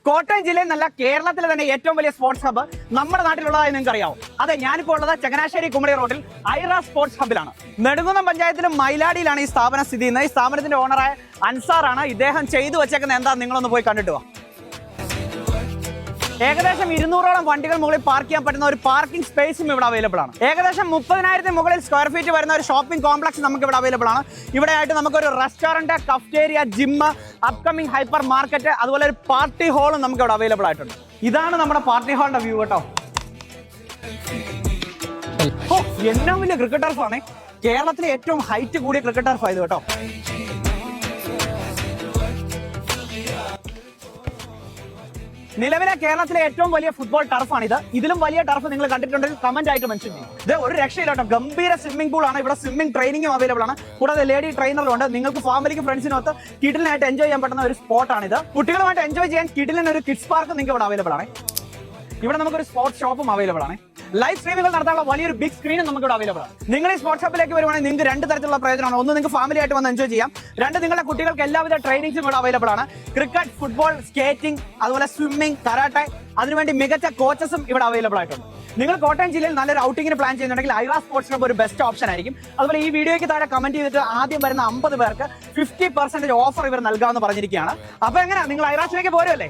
കോട്ടയം ജില്ലയിൽ നല്ല കേരളത്തിലെ തന്നെ ഏറ്റവും വലിയ സ്പോർട്സ് ഹബ്ബ് നമ്മുടെ നാട്ടിലുള്ളതായി നിങ്ങൾക്ക് അറിയാവും. അതെ, ഞാനിപ്പോൾ ഉള്ളത് ചങ്ങനാശ്ശേരി കുമളി റോഡിൽ ഐറ സ്പോർട്സ് ഹബ്ബിലാണ്. നെടുങ്കുന്നം പഞ്ചായത്തിലും മയിലാടിയിലാണ് ഈ സ്ഥാപനം സ്ഥിതി ചെയ്യുന്നത്. ഈ സ്ഥാപനത്തിന്റെ ഓണറായ അൻസാറാണ്. ഇദ്ദേഹം ചെയ്തു വെച്ചേക്കുന്നത് എന്താ നിങ്ങളൊന്ന് പോയി കണ്ടിട്ട് വാ. ഏകദേശം 200ഓളം വണ്ടികൾ മുകളിൽ പാർക്ക് ചെയ്യാൻ പറ്റുന്ന ഒരു പാർക്കിംഗ് സ്പേസും ഇവിടെ അവൈലബിൾ ആണ്. ഏകദേശം 30,000 മുകളിൽ സ്ക്വയർ ഫീറ്റ് വരുന്ന ഒരു ഷോപ്പിംഗ് കോംപ്ലക്സ് നമുക്ക് ഇവിടെ അവൈലബിൾ ആണ്. ഇവിടെ ആയിട്ട് നമുക്കൊരു restaurant, cafeteria, gym, upcoming hyper market, അതുപോലെ ഒരു പാർട്ടി ഹാളും നമുക്ക് ഇവിടെ അവൈലബിൾ ആയിട്ടുണ്ട്. ഇതാണ് നമ്മുടെ പാർട്ടി ഹാളിന്റെ വ്യൂ കേട്ടോ. ഏറ്റവും വലിയ ക്രിക്കറ്റ് ടർഫാണ്. കേരളത്തിലെ ഏറ്റവും ഹൈറ്റ് കൂടിയ ക്രിക്കറ്റ് ടർഫ് ആയത് കേട്ടോ. നിലവിലെ കേരളത്തിലെ ഏറ്റവും വലിയ ഫുട്ബോൾ ടർഫാണിത്. ഇതിലും വലിയ ടർഫ് നിങ്ങൾ കണ്ടിട്ടുണ്ടെങ്കിൽ കമന്റ് ആയിട്ട് മെൻഷൻ ചെയ്യും. ഇത് ഒരു രക്ഷയില്ല കേട്ടോ. ഗംഭീര സ്വിമ്മിംഗ് പൂൾ ആണ്. ഇവിടെ സ്വിമ്മിംഗ് ട്രെയിനിങ്ങും അവൈലബിൾ ആണ്. കൂടാതെ ലേഡി ട്രെയിനറും ഉണ്ട്. നിങ്ങൾക്ക് ഫാമിലിക്കും ഫ്രണ്ട്സിനൊത്ത് കിഡിലിനായിട്ട് എൻജോയ് ചെയ്യാൻ പറ്റുന്ന ഒരു സ്പോട്ടാണിത്. കുട്ടികളുമായിട്ട് എൻജോയ് ചെയ്യാൻ കിഡിലിന് ഒരു കിഡ്സ് പാർക്ക് നിങ്ങൾക്ക് ഇവിടെ അവൈലബിൾ ആണ്. ഇവിടെ നമുക്കൊരു സ്പോർട്സ് ഷോപ്പും അവൈലബിൾ ആണ്. ലൈവ് സ്ട്രീമുകൾ നടത്താനുള്ള വലിയൊരു ബിഗ് സ്ക്രീനും നമുക്ക് ഇവിടെ അവൈലബിൾ ആണ്. നിങ്ങൾ ഈ സ്പോർട്സ് ഷോപ്പിലേക്ക് വരുവാണെങ്കിൽ നിങ്ങൾക്ക് രണ്ട് തരത്തിലുള്ള പ്രയോജനമാണ്. ഒന്ന്, നിങ്ങൾക്ക് ഫാമിലി ആയിട്ട് വന്ന് എൻജോയ് ചെയ്യാം. രണ്ട്, നിങ്ങളുടെ കുട്ടികൾക്ക് എല്ലാവിധ ട്രെയിനിങ്സും ഇവിടെ അവൈലബിൾ ആണ്. ക്രിക്കറ്റ്, ഫുട്ബോൾ, സ്കേറ്റിംഗ്, അതുപോലെ സ്വിമ്മിംഗ്, കരാട്ടെ, അതിനുവേണ്ടി മികച്ച കോച്ചസും ഇവിടെ അവൈലബിൾ ആയിട്ടുണ്ട്. നിങ്ങൾ കോട്ടയം ജില്ലയിൽ നല്ലൊരു ഔട്ടിങ്ങിന് പ്ലാൻ ചെയ്യുന്നുണ്ടെങ്കിൽ ഐറ സ്പോർട്സ് ക്ലബ്ബ് ഒരു ബെസ്റ്റ് ഓപ്ഷൻ ആയിരിക്കും. അതുപോലെ ഈ വീഡിയോയ്ക്ക് താഴെ കമന്റ് ചെയ്തിട്ട് ആദ്യം വരുന്ന 50 പേർക്ക് 50% ഓഫർ ഇവർ നൽകാമെന്ന് പറഞ്ഞിരിക്കുകയാണ്. അപ്പൊ എങ്ങനെ നിങ്ങൾ ഐറാസിലേക്ക് പോരുമല്ലേ?